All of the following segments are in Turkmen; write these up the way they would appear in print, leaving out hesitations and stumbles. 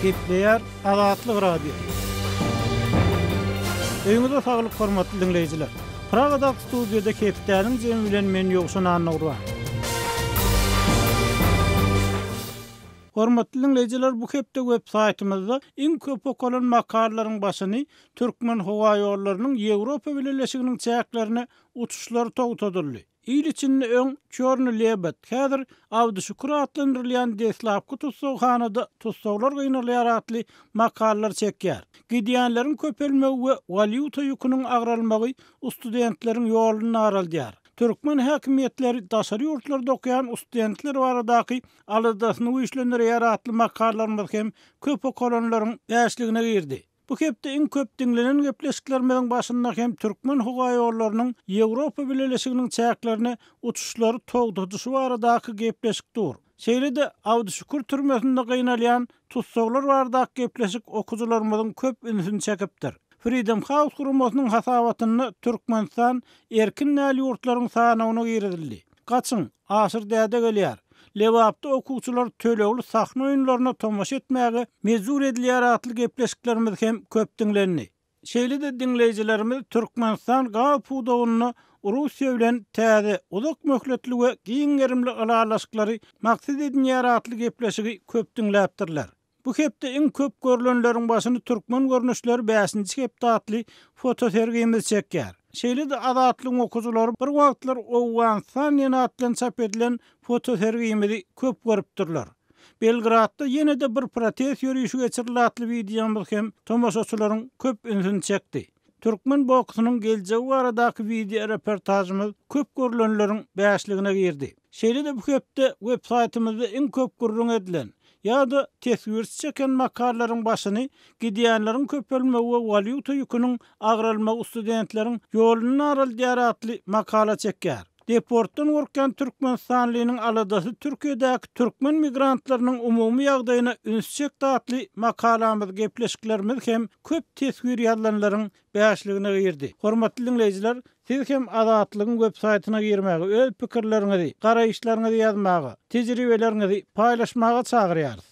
Hepdäniň Azatlyk radio. Öňüňizde saglyk hormatly dinleýijiler. Pragadak studiýada Hepdäniň jemi bilen men ýogşunan Nurwa. Hormatly dinleýijiler, bu hepde web saytymyzda iň köp okulan makalalaryň başyny Türkmen howa ýollarynyň Ýewropa Birleşiginiň çäklerini uçuşlary togutdyrly. İl içinde öň çörnü lebet. Häzir Owganystanda adlandyrylýan deslapky tutsaghanada tutsaglar gynalýar atly makalalar çekýär. Gidiýänleriň köpelmegi we valyuta ýüküniň agralmagy studentleriň ýoluny araldýar. Türkmen häkimetleri daşary ýurtlarda okuyan studentler baradaky aladasyny güýçlendirýär atly makalalarymyz hem köp okulanlaryň ýaşlygına girdi. Bu hepde iň köp dinlenen gepleşiklerimiň başynda hem Türkmen howa ýollarynyň Ýewropa Birleşiginiň çäklerini uçuşlary togdudysy baradaky gepleşikdir. Şeýlede Owganystanda türmesinde gynalýan tutsaglar baradaky gepleşik okujularymyzyň köp ünsini çekipdir. Freedom House guramasynyň hasabatyny Türkmenistan erkin näli ýurtlaryň sanawyna girildi. Gaçyň aşyr däde gelýär. Lewapda okuwçylar tölegli sahna oýunlaryna tomaşa etmäge mejbur edilýär atly gepleşiklerimiz hem köp dinlendi. Şeýlede dinleýijilerimiz Türkmenistan gapawdagyny Russiýa bilen täze uzak möhletli we giňerimli alalaşyklary maksat edilýär atly gepleşigi köp dinläpdirler. Bu hepde iň köp görülenleriň başyny Türkmen görnüşleri 5-nji hepde atly fotosergimiz çekýär. Şeýlede Azatlyň okujulary bir wagtlar Owganystanda atlan çap edilen fotosergimizi köp görüpdirler. Belgradda ýene de bir protest ýürüýüşi geçirilýär atly videomyz hem tomaşaçylaryň köp ünsini çekdi. Türkmen bokynyň geljegi baradaky video reportajymyz köp görülenleriň bäşligine girdi. Şeýlede bu hepde web saytymyzda iň köp görülen edilen ýa-da teswir çeken makalalaryň başyny gidiýänleriň köpelmegi we valyuta ýüküniň agralmagy studentleriň ýoluny araldýar atly makala çekýär. Deportdan gorkan Türkmenistanlynyň aladasy Türkiýedäki türkmen migrantlarynyň umumy ýagdaýyna ünsçek datly makalamyz gepleşiklerimiz hem köp teswir ýazlanlaryň bäşligine girdi. Hormatly dinleýijiler, siz hem Azatlygyň web saytyna girmäge, öz pikirleriňizi, garaýşlaryňyzy ýazmagy, tejribelerinizi paýlaşmagy çagyrýarys.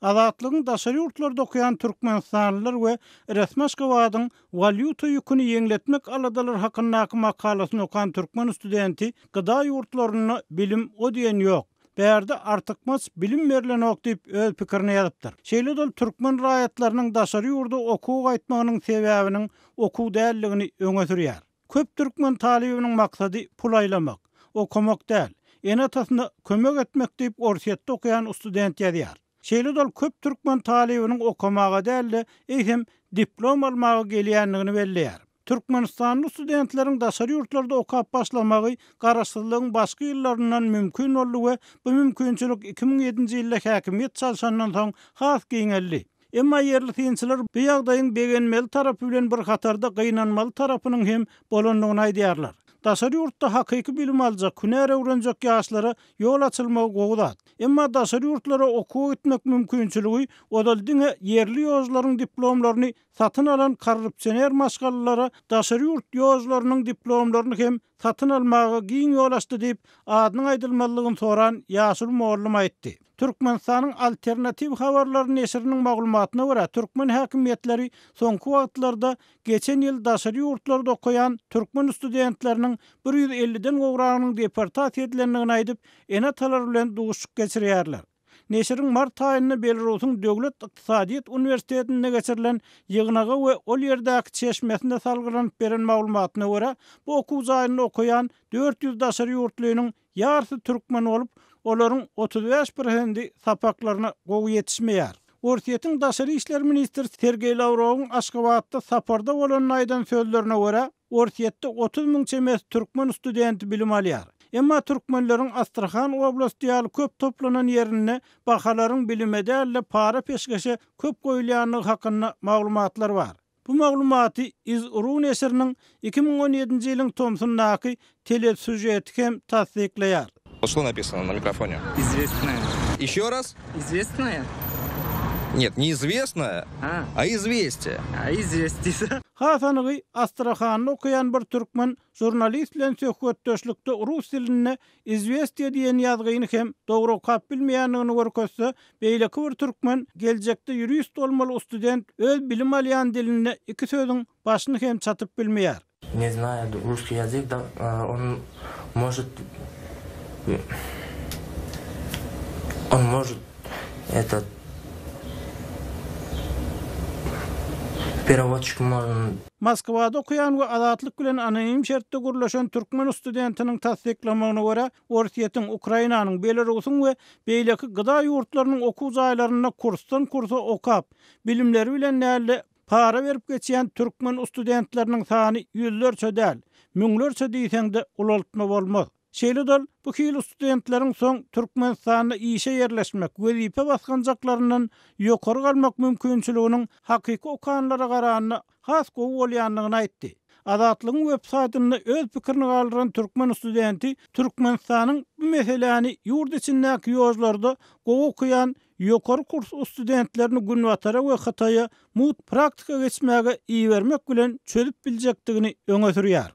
Azatlygyň daşary ýurtlarda okuyan Türkmenistanlylar we Resmaşgowadyň valyuta ýüküni ýeňletmek aladalar hakyndaky makalasyny okuyan türkmen studenti gyda ýurtlaryny bilim o diýen ýok. Bärde artykmas bilim berilenok diýip öz pikirini ýazypdyr. Şeýle türkmen raýatlarynyň daşary ýurda okuw gaýtmagynyň sebäbiniň okuw dälligini öňe sürýär. Köp türkmen talibiniň maksady pul aýlamak, okumak däl, enatasyna kömek etmek diýip orsiýetde okuyan student ýazýar. Şeýle köp türkmen talibiniň okumaga däl, hem diplom almagy gelýänligini belleýär. Türkmenistanly studentleriň daşary ýurtlarda okap başlamagy garaşsyzlygyň başga ýyllaryndan mümkin boldy we bu mümkinçilik 2007-nji ýylda häkimet çalşandan soň has giňeldi. Emma ýerli synçylar bu ýagdaýyň begenmeli tarapy bilen bir hatarda gynanmaly tarapynyň hem bolanlygyny aýdýarlar. Daşary ýurtda hakyky bilim aljak, günäre öwrenjek ýaşlara ýol açylmagy gowudat. Emma daşary ýurtlara okuw etmek mümkinçiligi odal diňe ýerli ýozlaryň diplomlaryny satyn alan korrupsioner maşgallalara daşary ýurt ýozlarynyň diplomlaryny hem satyn almagy giň ýol açdy diýip adynyň aýdylmalygyny soran Ýasyl Mollum aýtdy. Türkmenistanyň alternativ habarlary neşriniň maglumatyna görä türkmen häkimetleri soňky wagtlarda geçen ýyl daşary ýurtlarda okuyan türkmen studentleriniň 150-den gowranyň deportasiýa edilenligini aýdyp, enatalar bilen duguşyk geçirýärler. Neşriň mart aýyny Belarus'yň döwlet ykdysadyýet universitetinde geçirilen ýygnaga we ol ýerdäki çeşmesinde salgylanyp beren maglumatyna görä, bu okuw jaýyny okuyan 400 daşary ýurtlynyň ýarysy türkmen bolup, olaryň 35% sapaklaryna gowy ýetişmeýär. Orsiýetiň daşary işler ministri Sergey Lavrowyň Aşgabatda saparda bolan aýdan sözlerine görä, orsiýetde 30 000 çemes türkmen studenti bilim alýar. Emma türkmenleriň Astrahan oblastiýaly köp toplanan ýerine bahalaryň bilime däl para peşgeşe köp goýulýanlygy hakynda maglumatlar bar. Bu maglumaty Iz-Uru neşriniň 2017-nji ýylyň Tomsundaky telesüjeti hem tasdikleýär. Что написано на микрофоне? Известная. Еще раз? Известная. Нет, не известно, а известие. Известие. Hasanıgy Astrahan'ı okuyan bir türkmen jurnalist bilen söhbetdeşlikde rus diline izvestiye diýen ýazgyny hem dogry kap bilmeýändigini görkezse, beýleki bir türkmen geljekde jurist bolmaly student öz bilim alýan diline iki sözdüň başyny hem çatyp bilmeýär. Не знаю русский язык, да, он может этот переводчик можно. Moskvada okuyan we Azatlyk bilen anonim şertde gurlaşan türkmen studentiniň tasdiklamagyna görä, Orsiýetiň, Ukrainanyň, Belarusyň we beýleki gyda ýurtlarynyň okuw jaýlaryna kursdan kursa okap, bilimleri bilen näle para berip geçýän türkmen studentleriniň sany ýüzlerçe däl, müňlerçe diýseňde ulaltma bolmaz. Şeýle bu hili studentleriň soň Türkmenistanda işe yerleşmek, wezipe baskanjaklaryndan ýokary galmak mümkinçiliginiň hakyky okanlara garanyna has gowy bolýanlygyny aýtdy. Azatlygyň web saýtyny öz pikirini galdyran türkmen studenti Türkmenistanyň bu meseleni ýurt içindäki ýozlarda gowy okuyan ýokary kurs studentlerini günwatara we Hataýa mut praktika geçmäge iýermek bilen çözüp biljekdigini öňe sürýär.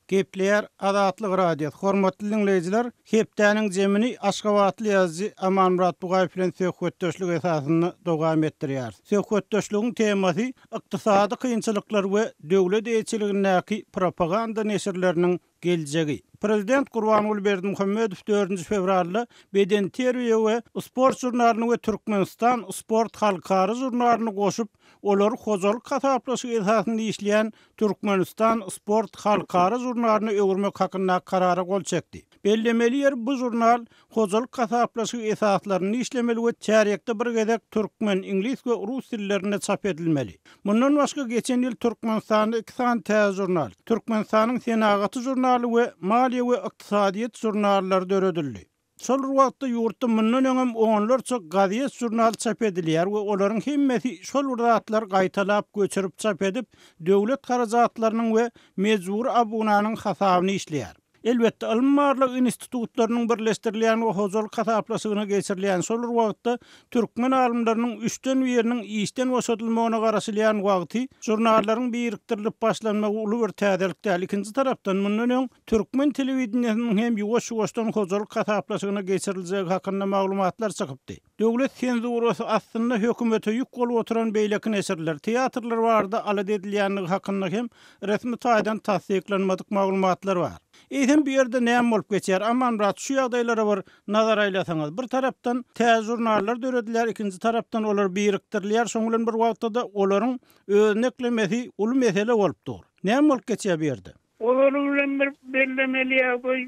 Gepler Azatlyk radio. Hormatly dinleyijiler, Hepdäniň jemini Aşgabatly ýazgy Amanmurat Bugaýew bilen söhbetdeşlik esasyny dowam etdirýär. Söhbetdeşligiň temasy ykdysady kynçylyklar we döwlet eýeçiligindäki propaganda neşirleriniň geljegi. Prezident Gurbanuly Berdimuhammedow 4 fevralda beden terbiýe we sport jurnalyny we Türkmenistan sport halkary jurnalyny goşup, olary hojalyk kasaplaşygy esasyny işleýän Türkmenistan sport halkary jurnalyny öwürmek hakynda karara gol çekdi. Bellemeli yer bu jurnal hojalyk kasaplaşygy esaslaryny işlemeli we çärekde bir gezek türkmen, ingliz we rus dillerinde çap edilmeli. Mundan başga geçen ýyl Türkmenistanda 2 san täze jurnal, Türkmenistanyň senagaty jurnaly we maliýe we ykdysadyýet jurnallary döredildi. Şol wagtda ýurtda mundan öňem onlarça gaziýet jurnal çap edilýär we olaryň hemmesi şol wurdatlar gaýtalap göçürip çap edip döwlet karajatlarynyň we mejbur abunanyň hasabyny işleýär. Elbetde almarlyk institutlarynyň birleşdirilýän we hojalyk kasaplaşygyna geçirilýän şol wagtda türkmen alymlarynyň 3den biriniň işden boşadylmagyna garaşylýan wagty jurnallaryň biriktirilip başlanmagy uly bir täzelik däl. Ikinji tarapdan mundan öň türkmen telewizionynyň hem ýuwaş-ýuwaşdan hojalyk kasaplaşygyna geçiriljegi hakynda maglumatlar çykypdy. Döwlet senzurasy aslynda hökümete ýük bolup oturan beýleki nesirler, teatrlar barada alad edilýänligi hakynda hem resmi taýdan tasdiklenmedik maglumatlar bar. Eýsem bir ýerde näme bolup geçýär? Amanmurat şu ýagdaýlara bir nazar aýlasaňyz. Bir tarapdan täze jurnallar döredilýär, ikinji tarapdan olar biriktirilýär, şoň bilen bir wagtda olaryň özüne eklemesi uly mesele bolupdyr. Näme bolup geçýär bir ýerde? Olaryň bilen bir bellemeli ýagdaý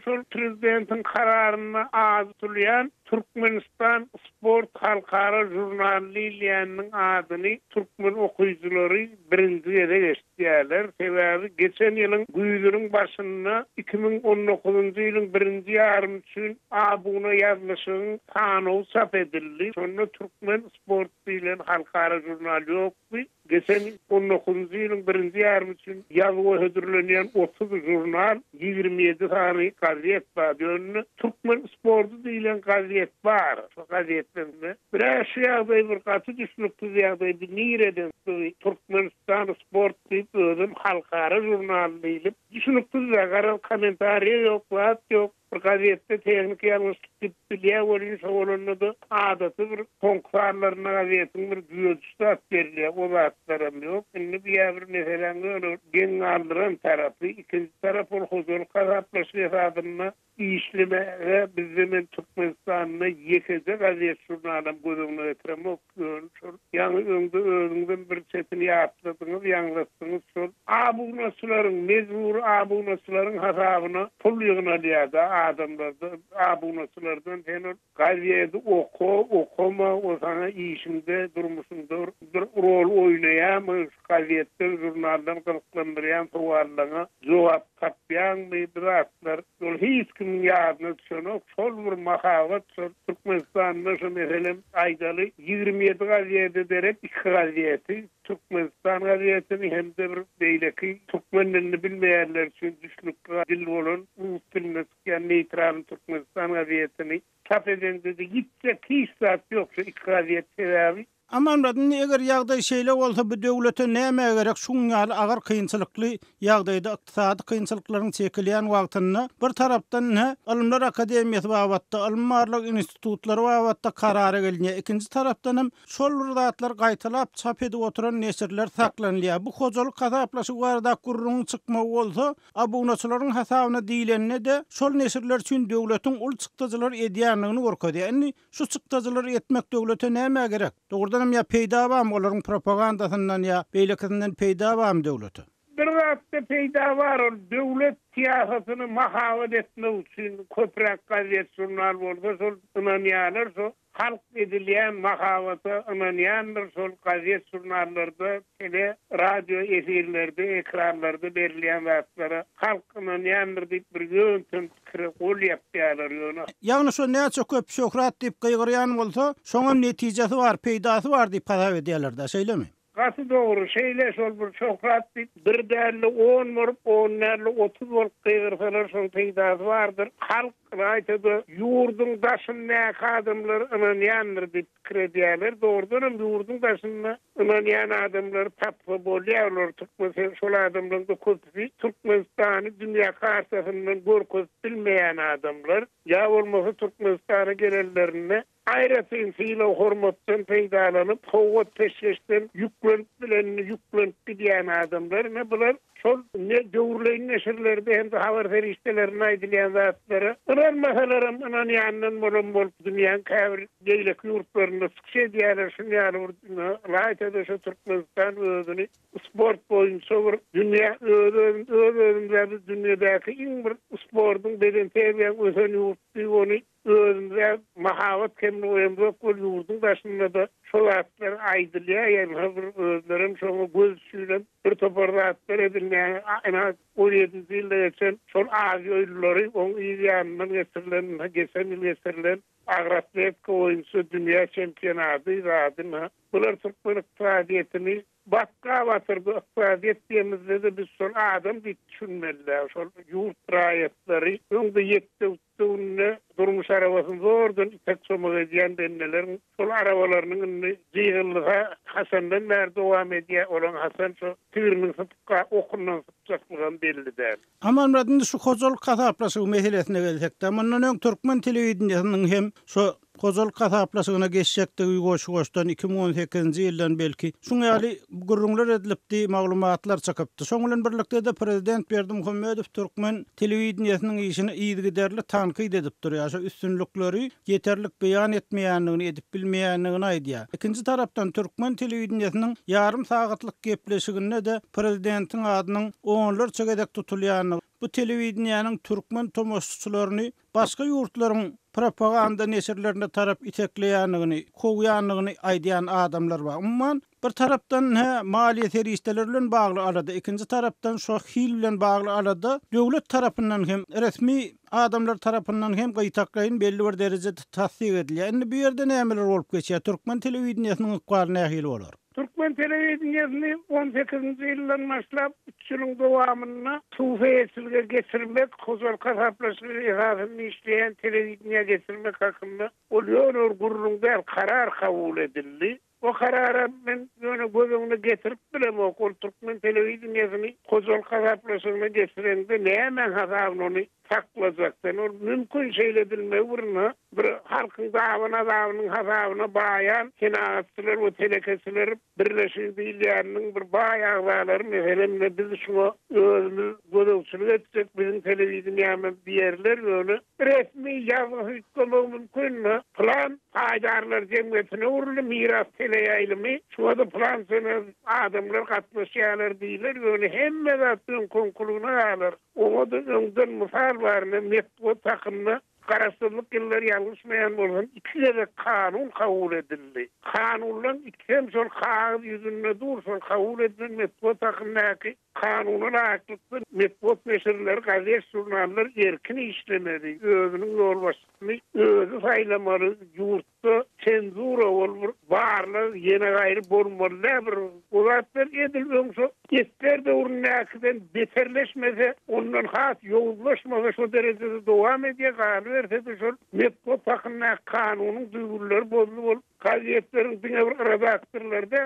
şol prezidentiň kararyna azatylýan Türkmenistan sport halkary jurnalistleriniň adyny türkmen okuyjulary birinji ýere geçdirýärler. Sebäbi geçen ýylyň güýdüriň başynda 2019-njy ýylyň birinji ýarym üçin abuna ýazlyşyň tanyw çap edildi. Şonu türkmen sport bilen halkary jurnal ýokdy. Geçen 19-njy ýylyň birinji ýarym üçin ýazgy hödürlenýän 30 jurnal, 27 sany gaziýet bar. Türkmen sportu diýilen gaziýet var. Şu gaziýetlerinde bir ýagdaý bir gaty düşnükli ýagdaý bir nireden Türkmenistan sport diýip özüm halkary jurnal diýip düşnükli ýagdaý komentariýa ýok, wagt ýok. Bir gaziýetde teknik ýalňyşlyk bilýär bolýan şowlanyny adaty bir konkurslarlaryna gaziýetiň bir güýçlüsü berýär. O wagtlaram ýok. Indi bir meseleňi geň aldyran tarapy, ikinji tarap ol hojalyk kasaplaşygy esasyna işlemege bizim Türkmenistanyň ýekede gaziýet jurnalym gözüňe getirmek üçin ýa-ni öňden bir çetini ýatdyňyz, ýanglatdyňyz şol abunaçylaryň, mejbur abunaçylaryň hasabyna pul ýygnalýar. Adamlarda abunaçylardan hem gaziýeti okuma o sana işinde durmuşundur bir rol oýnaýan gaziýetler jurnaldan gyrklandyrýan suwallaryna jogap tapýan biratlar ol hiç kim ýadyna düşenok şol bir mahawat Türkmenistanda şu meselem aýdaly 27 gaziýete derek 2 gaziýeti Türkmenistan gaziýetini hem de bir beýleki türkmen dilini bilmeýänler üçin düşnükli dil bolan rus dilini neytral Türkmenistan gaziýetini çap eden dedi. Gitse 2 saat yoksa ikraziyet sebebi. Aman radın eger ýagdaý şeýle bolsa bu döwlete näme gerek şuň ýaly agar kynçylykly ýagdaýda ykdysady kynçylyklaryň çekilýän wagtyny bir tarapdan Alymlar Akademiýasy wagtda alymlarlyk institutlary wagtda karara gelýär. Ikinji tarapdan hem şol zatlar gaýtalap çap edip oturan neşirler saklanýar. Bu hojalyk hasaplaşyk barada gurrun çykmagy bolsa, abunaçylaryň hasabyna diýilende de şol neşirler üçin döwletiň ul çykdyjylar edýänligini görkezýär. Indi şu çykdyjylar etmek döwlete näme gerek? Doğrudan ya peýda barmy olaryň propagandasyndan ya beýlekinden peýda barmy döwlete? Bir rahatda peýda bar, döwlet siýasatyny mahawat etmek üçin köprek gazet jurnal bolsa, şol ynanýarlar, şol halk edilýän mahawata ynanýarlar, şol gazet jurnallarda, tele, radio efirlerde, ekranlarda berilýän wagtlara halk ynanýarlar diýip bir ýöntem gol ýapýarlar ýöne. Ýagny şo näçe köp şöhret diýip gyýgyrýan bolsa, şoňa netijesi bar, peýdasy bar diýip hasap edýärler da, şeýlemi? Gasy doğru şeýle şol bir şöhret diýip bir därli 10 borup 10 därli 30 bolup gyýgyrsalar şoň peýdasy bardyr. Halk raýatyda ýurdun daşyna adamlar ynanýandyr diýip pikir doğrudan ýurdun daşyna ynanýan adamlar tapy bolýarlar. Türkmen şol adamlaryň da köpüsi Türkmenistany dünýä kartasyndan görkez bilmeýän adamlar. Ya bolmasa Türkmenistana gelenlerine aýratyn fiýle hormatdan peýdalanyp, howat peşeşden ýüklenip gidýän adamlar ne bular? Şol ne döwrleýin neşirlerde hem de habar serişdelerini aýdylýan zatlara ýanmasalarym ynanýandan bolup dünýäň käbir geýlek ýurtlaryna çykyş edýärler. Şuňaly raýatyda şu Türkmenistan özüni sport boýunça bir dünýä özüni dünýädäki iň bir sportyň beden täbiýän ösen ýurtdy özünde mahawat kemni oýanmak bol ýurdun daşynda da şol atlar aýdylýar, ýa-ni özlerim şoňa göz süýlep bir toparlatlar edilýär. Ana 17 ýylda geçen şol aýdylary oň ýanyndan geçirilen Azatlyk oýunçy dünýä çempionaty radyna. Bular Türkmen ykdysadyny bakka batyrdy. Ykdysadiýet diýemizde de biz şol adam diýip düşünmeliler. Şol ýurt raýatlary öňde ýetdi üstüne durmuş arabasyny zordan tek somaga edýän denelerin şol arabalarynyň ýygylyga Hasandan bäri dowam edýär. Olan Hasan şu tüýrüniň sypka okundan sypçaklygan bellidir. Aman radyn şu hojalyk hasaplaşyk meselesine gelsek, aman öň Türkmen telewizionynyň hem şu hojalyk hasaplaşygyna geçecekdigi goşgoşdan 2018-nji ýyldan belki şuňa ýaly gurrunlar edilipdi, maglumatlar çykypdy. Şoň bilen birlikde de prezident Berdimuhammedow Türkmen telewizionynyň işini ýygyderli tanqid edip durýar. Şu üstünlükleri ýeterlik beýan etmeýänligini, edip bilmeýänligini aýdýar. Ikinji tarapdan Türkmen telewizionynyň ýarym sagatlyk gepleşiginde de prezidentiň adynyň onlarça gedek tutulýanlygy, bu telewizionynyň Türkmen tomoşçylaryny başga ýurtlaryň propaganda neşirlerine tarap itekleýänligini, kowýanlygyny aýdýan adamlar bar. Umman bir tarapdan maliýe serişdeleri bilen bagly arada, ikinji tarapdan şo hil bilen bagly arada döwlet tarapyndan hem resmi adamlar tarapyndan hem gaýtaklaryň belli bir derejede tasdik edilýär. Endi bu ýerde nämeler bolup geçýär? Türkmen telewizionynyň ykbary nähili bolar? Türkmen telewizionyny 18-nji ýyldan başlap 3 ýylyň dowamyna suwfeýetçilige geçirmek, hojalyk hasaplaşyk esasyny işleýän telewizionyna geçirmek hakynda ol gurrundan karar kabul edildi. O karara men ýöne gözüňe getirip bilem o Türkmen telewizionyny hojalyk hasaplaşygyna geçirende näme hasabyny saklajakdan ol mümkin şeýle edilmegi bir halkyň dawanyň hasabyna baýan kinaatçylar we telekesiler birleşip diýilýärniň bir baýaglary meselem biz şunu özümüz gözüňe etsek bizim telewizionyny diýerler ýöne resmi ýazyp mümkin plan aýdarlar jemgyýetine urly miras teleýaýlymy şuada plan adamlar gatnaşýarlar diýler ýöne hemme zatyn konkuruna alır. Oňa da öňden mysal barmy metbugat takymna garaşdyrlyk ýyllar ýalgyşmaýan bolan 2 de kanun kabul edildi. Kanunlaryň ikisi şol kağıt ýüzünde dursun kabul edilen metbugat takymnaky kanuny raýatlyk metbugat neşirleri, gazet jurnallar erkin işlemeli. Özüniň ýol başçysyny özü saýlamaly, ýurt internetde senzura bolur, barlyk ýene gaýry bolmaly. Ulatlar edilmese, ýetler döwründen beterleşmese, ondan has ýollaşmasa şu derejede dowam edýär, galy berse şu metbugat hakyna kanunyň düýgünleri bozulýar. Gazetlerin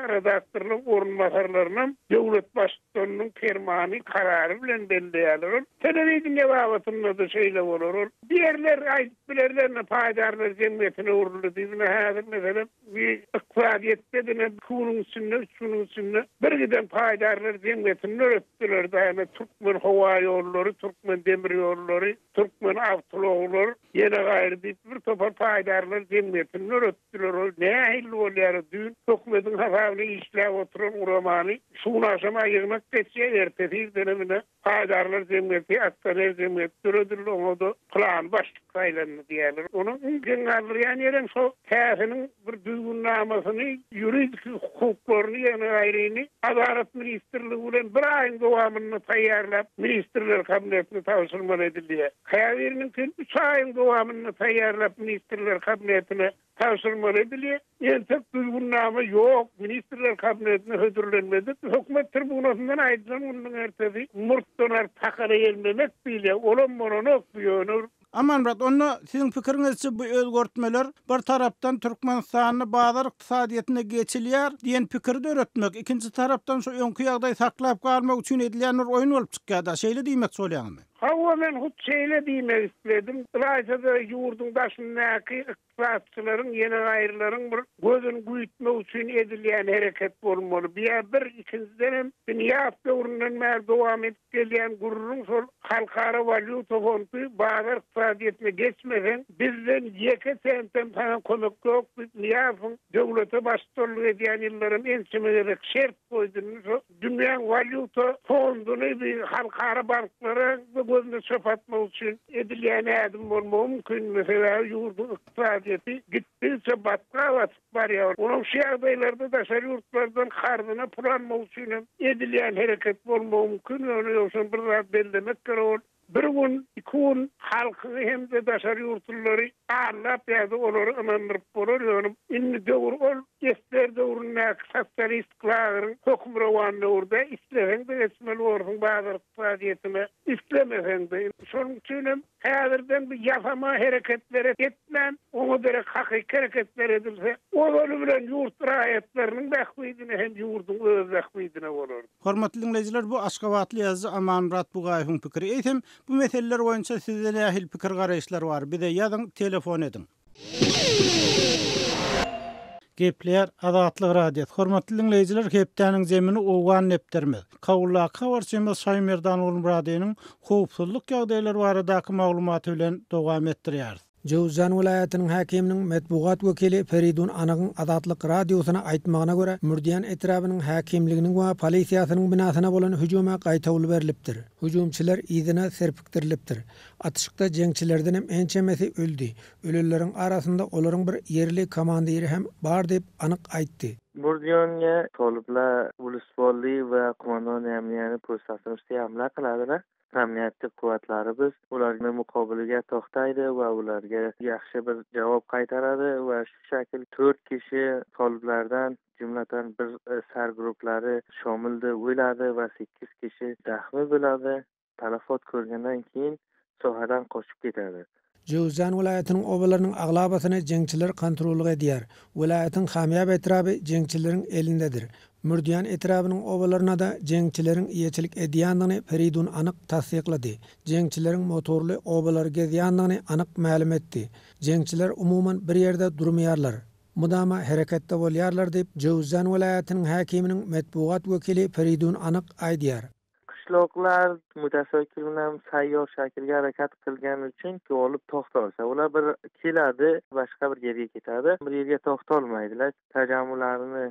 redaktörler orunmasarlarynyň döwlet başçylarynyň fermany karary bilen belliýärler. Telewizyon ýabatyny da şeýle bolar. Diğerler aýdyp bilerlerine paýdarlar jemgyýetine uruldy diýene häzir meselem bir ykdysady dene kulun üstünde bir giden paýdarlar jemgyýetini öretdiler daýma Türkmen howa ýollary, Türkmen demir ýollary, Türkmen awtologlar ýene gaýry diýip bir topar paýdarlar jemgyýetini öretdiler. Nähil bolýar dün hökümetiň hasabyny işläp oturan uramany şunaşama ýygmak geçýär ertesi dönemine paýdarlar jemgyýeti aktarlar jemgyýet türediler oňda plan başlyk gaýlandy diýerler. Onuň genelleri ýani şo täsiniň bir düýgünnamasyny ýuridik hukuklaryny ýene gaýryny Adalet ministrligi bilen bir aýyň dowamyny taýýarlap ministrler kabinetine tawsyrma edildi. Häzirniň 3 aýyň dowamyny taýýarlap ministrler kabinetine tawsyrma edildi. Ýa-da düýgünnama ýok, ministrler kabinetine hödürlenmedi. Hökümet tribunasyndan aýdylan onuň ertesi murtdonar takara ýermemek bile olanmanak ýönür. Aman Murat, onu sizin pikiriňizçe bu özgörtmeler bir tarapdan Türkmenistanyny bazar ykdysadyetine geçilýär diýen pikirde öretmek, ikinci tarapdan şu öňkü ýagdaý saklap galmak üçin edilen oýun bolup çykýar da şeýle diýmek bolýarmy? Hawa men hut şeýle diýmek istedim. Raýsada ýurdun daşyndaky ykdysadyçylaryň ýene gaýrylaryň bir gözün güýtmek üçin edilýän hereket bolmaly. Bir ikinciden dünýä döwründen mer dowam edip gelýän gururun şol halkara valyuta fondy bazar ykdysadyetine geçmeden bizden ýeke sentten sana kömek ýok. Dünýäň döwlete başçylyk edýän ýyllaryň ençimede şert goýdyny dünýä valyuta fonduny bir halkara banklara gözüne çöpatmak üçin edilýän ädim bolmagy mümkin. Mesela ýurdun ykdysadyety gitdiňçe batga batyp barýar. Onuň şu ýagdaýlarda daşary ýurtlardan hardyna pulanmak üçin edilýän hereket bolmagy mümkin. Onu ýoksa bir zat bellemek gerek. Bir gün, iki gün halkyny hem de daşary ýurtlary arlap ýa-da olary ynandyryp bolar. Indi döwür ol, geçler döwrüne sosyalistlaryň hökümranlygy urda isleýän de esmel bolsun bazar ykdysadyetine islemesen de. Şonuň üçin häzirden bir ýasama hereketleri etmän, oňa berek hakyky hereketler edilse, olar bilen ýurt raýatlarynyň bähwidine hem ýurdun öz bähwidine bolar. Hormatly dinleyijiler, bu Aşgabatly ýazgy Aman Murat Bugaýewiň pikiri. Eýsem, bu meseleler boýunça sizde nähil pikir garaýşlar bar? Bir de ýazyň, telefon edin. Gepler Azatlyk radio. Hormatly dinleyijiler, Hepdäniň zemini Owganystanda. Kawullaka barçymyz Şaýmerdan bolan radionyň howpsuzlyk ýagdaýlary baradaky maglumaty bilen dowam etdirýär. Jowzan vilayatynyň häkiminiň metbugat wekili Feridun Anagyň Azatlyk radiosyna aýtmagyna görä, Mürdiýan etrabynyň häkimliginiň we polisiýasynyň binasyna bolan hüjuma gaýta uly berilipdir. Hüjumçylar ýygyna serpikdirilipdir. Atışykda jeňçilerden hem ençemesi öldü. Ölüleriň arasynda olaryň bir ýerli komandiry hem bar diýip anyk aýtdy. Mürdiýanya tolupla ulusbolly we komandan emniyany postasyny hamla kıladylar. Emniyetlik kuvvetlerimiz ularga mukobiliga to'xtaydi va ularga yaxshi bir javob qaytaradi va shu shakl 4 kishi toliblardan jumladan bir sarguruhlari shomildi o'ladi va 8 kishi zaxmi bo'ladi. Talafot ko'rgandan keyin sohadan qochib ketadi. Jowzan vilayatynyň obalarynyň aglabasyny jeňçiler kontrollyk edýär. Vilayatyň hamýap etraby jeňçileriň elindedir. Mürdiýan etrabynyň obalaryna da jeňçileriň ýeçilik edýändigini Feridun anyk tasdiklady. Jeňçileriň motorly obalary gezýändigini anyk ma'lum etdi. Jeňçiler umuman bir ýerde durmaýarlar. Mudama hereketde bolýarlar diýip Jowzan vilayatynyň häkiminiň metbugat wekili Feridun anyk aýdýar. Qishloqlar mutasakil bilan sayyor shaklga harakat qilgani uchun olib to'xtalsa, ular bir keladi, boshqa bir yerga ketadi. Bir yerga to'xtalmaydilar. Tajammularini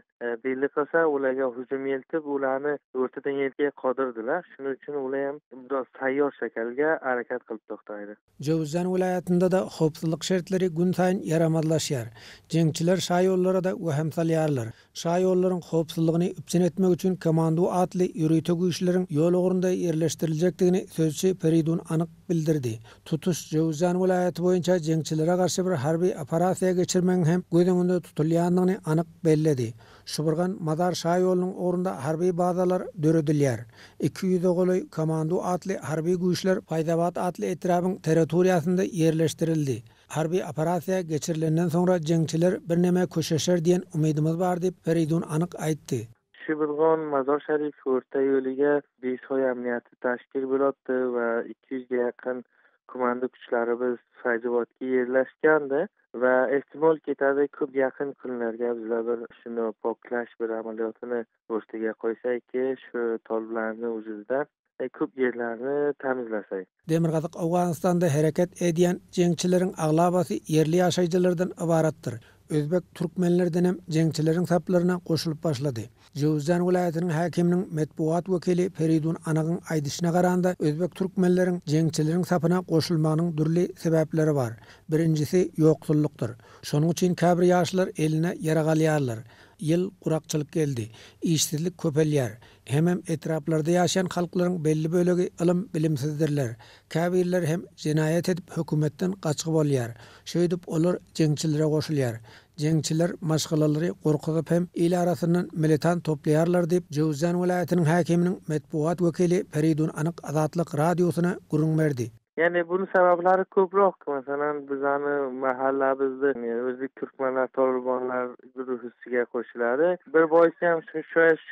belli qilsa, ularga hujum eltib, ularni o'rtadan yerga qodirdilar. Shuning uchun ular ham biroz sayyor shaklga harakat qilib to'xtaydi. Jowzan vilayatynda da howpsuzlyk şertlери gün saýyn ýaramadlaşýar. Jeňçiler şaýollara da waham salýarlar. şaýollaryň howpsuzlygyny üpçen etmek üçin komandu atly ýürüýte güýçleriň ýol ogurunda ýerleşdiriljekdigini sözçi Feridun anyk bildirdi. Tutuş Jowzan welaýaty boýunça jeňçilere garşy bir harby operasiýa geçirmeň hem göz tutulýanlygyny anyk belledi. Şuburgan madar şaýolunyň orunda harby bazalar döredilýär. 200 goloy komandu atly harby güýçler Paýdabat atly etrabyň territoriýasynda ýerleşdirildi. Harby operasiýa geçirilenden soňra jeňçiler bir näme köşeşer diýen umydymyz bar diýip Feridun anyk aýtdy. Şuburgan Mazar Şerif orta ýölige bir soy emniyeti taşkil bolupdy we 200 ýakyn komanda güýçlerimiz Paýdabatga ýerleşkendi ve ehtimal ketadi köp ýakyn günlerge bizler bir şunu poklaş bir amaliýatyny ortaga goýsak ki şu tollarny ucuzdan köp yerlerini temizlesek. Demirgazyk Owganystanda hereket edýän jeňçileriň aglabasy yerli ýaşaýjylardan ibaratdyr. Özbek türkmenlerden hem jeňçileriň saplaryna goşulyp başlady. Jowzan welaýatynyň häkiminiň metbugat wekili Feridun Anagyň aýdyşyna garanda özbek türkmenleriň jeňçileriň sapyna goşulmagynyň durly sebäpleri bar. Birincisi ýoksullukdyr. Şonuň üçin käbir ýaşlar eline ýara galýarlar. Ýyl gurakçylyk geldi. İşsizlik köpelýär. Hem etraplarda ýaşaýan halklaryň belli bölegi ilim bilimsizdirler. Käbirler hem jinayet edip hökümetden gaçky bolýar. Şeýdip olar jeňçilere goşulýar. Jeňçiler maşgalalary gorkuzyp hem il arasyndan militan toplaýarlar diýip Jowzan welaýatynyň häkiminiň metbugat wekili Feridun anyk Azatlyk radiosyna gurrun berdi. Yani bunun sebepleri köprok. Mesela bizani mahallabizde özbek Türkmenler, Talibanlar guruhiga koşulady. Bir boýsam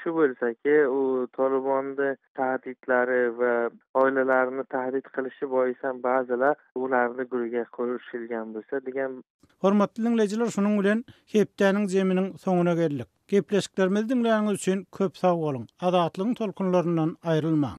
şu bolsa ki o Taliban'da tahdidleri ve ailelerini tahdid kılışı boýsam bazılar ularni guruhiga koşulgan bolsa diýen. Hormatly dinleyijiler, şonuň bilen Hepdäniň jeminiň soňuna geldik. Gepleşiklerimizi dinleýäňiz üçin köp sag bolun. Azatlygyň tolkunlaryndan aýrylmaň.